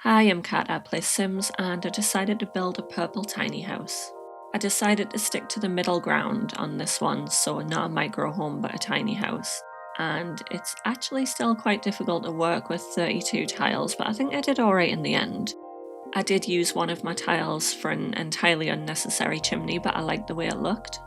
Hi, I'm Kat. I play Sims and I decided to build a purple tiny house. I decided to stick to the middle ground on this one, so not a micro home but a tiny house. And it's actually still quite difficult to work with 32 tiles, but I think I did alright in the end. I did use one of my tiles for an entirely unnecessary chimney, but I liked the way it looked.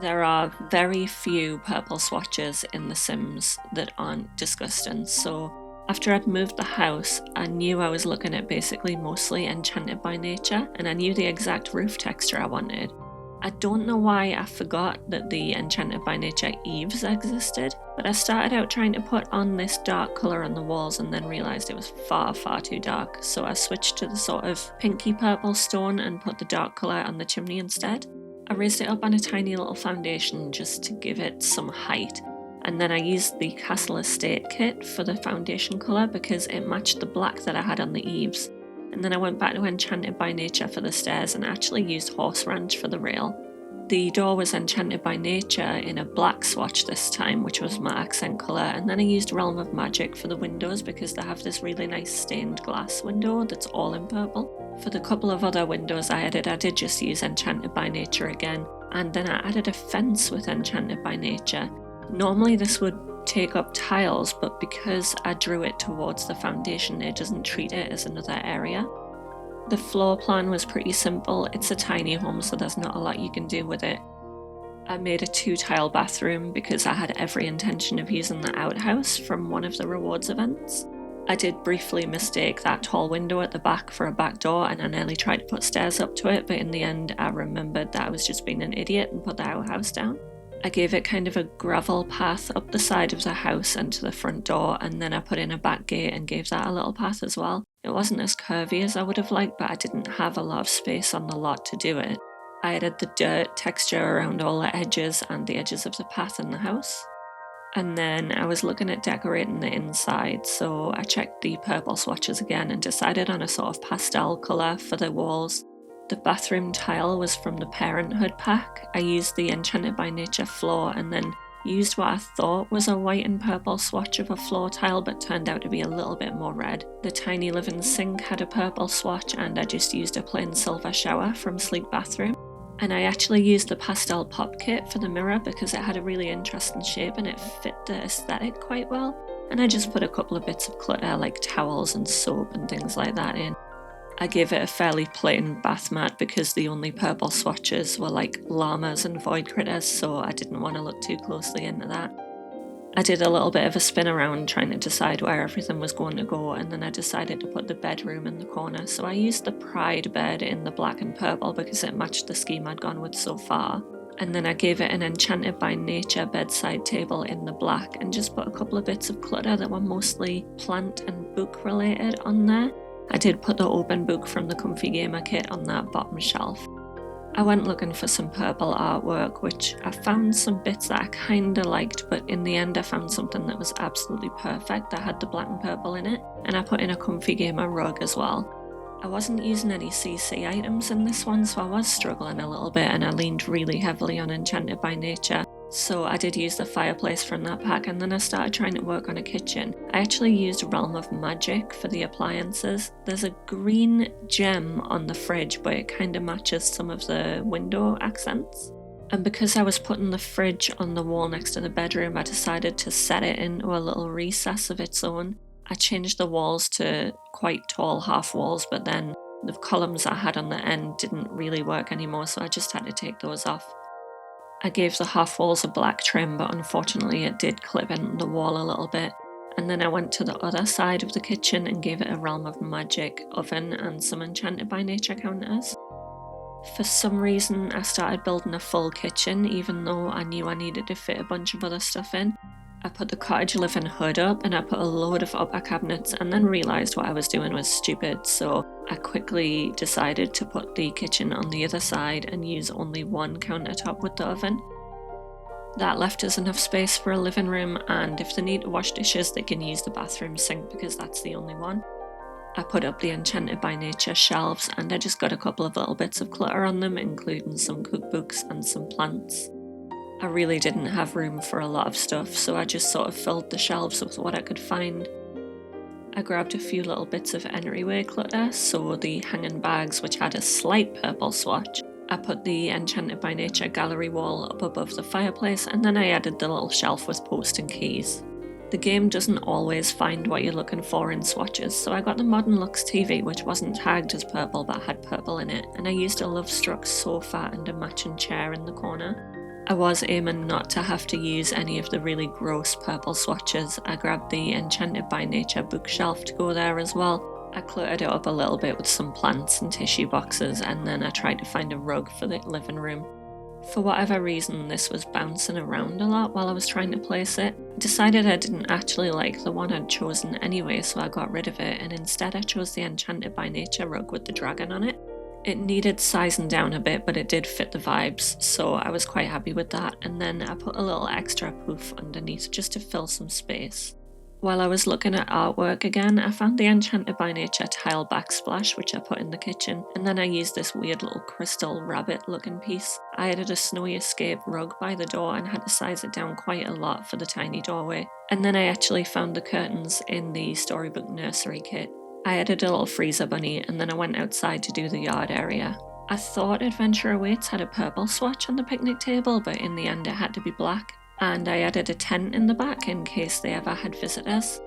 There are very few purple swatches in The Sims that aren't disgusting, so after I'd moved the house, I knew I was looking at basically mostly Enchanted by Nature, and I knew the exact roof texture I wanted. I don't know why I forgot that the Enchanted by Nature eaves existed, but I started out trying to put on this dark colour on the walls and then realised it was far too dark, so I switched to the sort of pinky purple stone and put the dark colour on the chimney instead. I raised it up on a tiny little foundation just to give it some height, and then I used the Castle Estate kit for the foundation colour because it matched the black that I had on the eaves. And then I went back to Enchanted by Nature for the stairs and actually used Horse Ranch for the rail. The door was Enchanted by Nature in a black swatch this time, which was my accent colour, and then I used Realm of Magic for the windows because they have this really nice stained glass window that's all in purple. For the couple of other windows I added, I did just use Enchanted by Nature again, and then I added a fence with Enchanted by Nature. Normally this would take up tiles, but because I drew it towards the foundation, it doesn't treat it as another area. The floor plan was pretty simple. It's a tiny home, so there's not a lot you can do with it. I made a 2-tile bathroom because I had every intention of using the outhouse from one of the rewards events. I did briefly mistake that tall window at the back for a back door, and I nearly tried to put stairs up to it, but in the end I remembered that I was just being an idiot and put the outhouse down. I gave it kind of a gravel path up the side of the house and to the front door, and then I put in a back gate and gave that a little path as well. It wasn't as curvy as I would have liked, but I didn't have a lot of space on the lot to do it. I added the dirt texture around all the edges and the edges of the path in the house. And then I was looking at decorating the inside, so I checked the purple swatches again and decided on a sort of pastel colour for the walls. The bathroom tile was from the Parenthood pack. I used the Enchanted by Nature floor and then used what I thought was a white and purple swatch of a floor tile, but turned out to be a little bit more red. The tiny living sink had a purple swatch, and I just used a plain silver shower from Sleek Bathroom. And I actually used the pastel pop kit for the mirror because it had a really interesting shape and it fit the aesthetic quite well. And I just put a couple of bits of clutter like towels and soap and things like that in. I gave it a fairly plain bath mat because the only purple swatches were like llamas and void critters, so I didn't want to look too closely into that. I did a little bit of a spin around trying to decide where everything was going to go, and then I decided to put the bedroom in the corner, so I used the Pride bed in the black and purple because it matched the scheme I'd gone with so far. And then I gave it an Enchanted by Nature bedside table in the black and just put a couple of bits of clutter that were mostly plant and book related on there. I did put the open book from the Comfy Gamer kit on that bottom shelf. I went looking for some purple artwork, which I found some bits that I kinda liked, but in the end I found something that was absolutely perfect that had the black and purple in it, and I put in a Comfy Gamer rug as well. I wasn't using any CC items in this one, so I was struggling a little bit and I leaned really heavily on Enchanted by Nature. So I did use the fireplace from that pack, and then I started trying to work on a kitchen. I actually used Realm of Magic for the appliances. There's a green gem on the fridge, but it kind of matches some of the window accents. And because I was putting the fridge on the wall next to the bedroom, I decided to set it into a little recess of its own. I changed the walls to quite tall half walls, but then the columns I had on the end didn't really work anymore, so I just had to take those off. I gave the half walls a black trim, but unfortunately it did clip in the wall a little bit. And then I went to the other side of the kitchen and gave it a Realm of Magic oven and some Enchanted by Nature counters. For some reason I started building a full kitchen even though I knew I needed to fit a bunch of other stuff in. I put the cottage living hood up and I put a load of upper cabinets, and then realised what I was doing was stupid, so I quickly decided to put the kitchen on the other side and use only one countertop with the oven. That left us enough space for a living room, and if they need to wash dishes they can use the bathroom sink because that's the only one. I put up the Enchanted by Nature shelves and I just got a couple of little bits of clutter on them, including some cookbooks and some plants. I really didn't have room for a lot of stuff, so I just sort of filled the shelves with what I could find. I grabbed a few little bits of entryway clutter, so the hanging bags which had a slight purple swatch. I put the Enchanted by Nature gallery wall up above the fireplace, and then I added the little shelf with post and keys. The game doesn't always find what you're looking for in swatches, so I got the Modern Lux TV, which wasn't tagged as purple but had purple in it, and I used a Love Struck sofa and a matching chair in the corner. I was aiming not to have to use any of the really gross purple swatches. I grabbed the Enchanted by Nature bookshelf to go there as well. I cluttered it up a little bit with some plants and tissue boxes, and then I tried to find a rug for the living room. For whatever reason, this was bouncing around a lot while I was trying to place it. I decided I didn't actually like the one I'd chosen anyway, so I got rid of it, and instead I chose the Enchanted by Nature rug with the dragon on it. It needed sizing down a bit, but it did fit the vibes, so I was quite happy with that, and then I put a little extra poof underneath just to fill some space. While I was looking at artwork again, I found the Enchanted by Nature tile backsplash, which I put in the kitchen, and then I used this weird little crystal rabbit looking piece. I added a Snowy Escape rug by the door and had to size it down quite a lot for the tiny doorway. And then I actually found the curtains in the Storybook Nursery kit. I added a little freezer bunny, and then I went outside to do the yard area. I thought Adventure Awaits had a purple swatch on the picnic table, but in the end it had to be black. And I added a tent in the back in case they ever had visitors.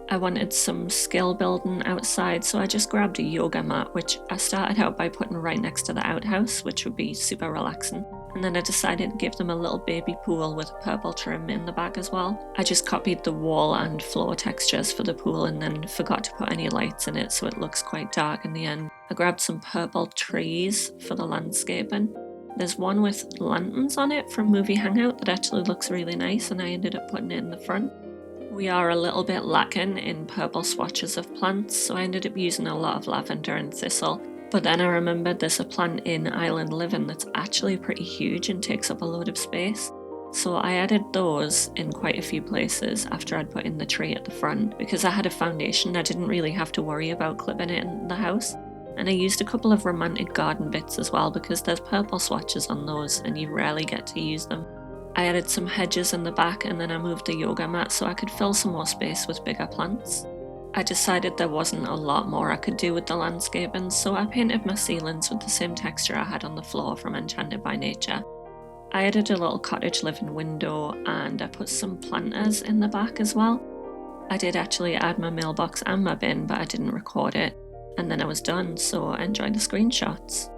I wanted some skill building outside, so I just grabbed a yoga mat, which I started out by putting right next to the outhouse, which would be super relaxing. And then I decided to give them a little baby pool with a purple trim in the back as well. I just copied the wall and floor textures for the pool and then forgot to put any lights in it, so it looks quite dark in the end. I grabbed some purple trees for the landscaping. There's one with lanterns on it from Movie Hangout that actually looks really nice, and I ended up putting it in the front. We are a little bit lacking in purple swatches of plants, so I ended up using a lot of lavender and thistle. But then I remembered there's a plant in Island Living that's actually pretty huge and takes up a load of space. So I added those in quite a few places after I'd put in the tree at the front. Because I had a foundation, I didn't really have to worry about clipping it in the house. And I used a couple of romantic garden bits as well because there's purple swatches on those and you rarely get to use them. I added some hedges in the back and then I moved the yoga mat so I could fill some more space with bigger plants. I decided there wasn't a lot more I could do with the landscaping, so I painted my ceilings with the same texture I had on the floor from Enchanted by Nature. I added a little cottage living window and I put some planters in the back as well. I did actually add my mailbox and my bin, but I didn't record it. And then I was done, so I enjoyed the screenshots.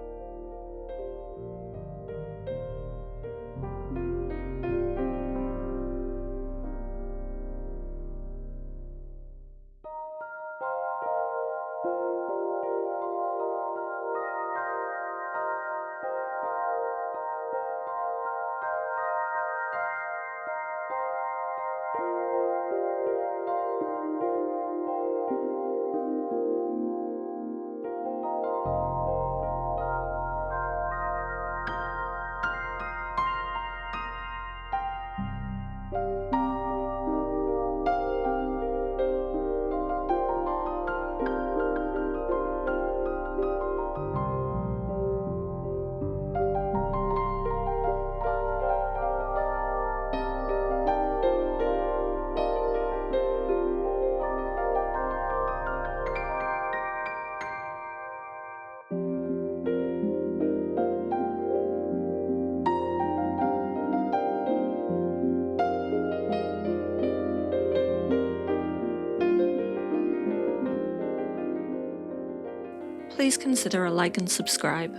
Please consider a like and subscribe.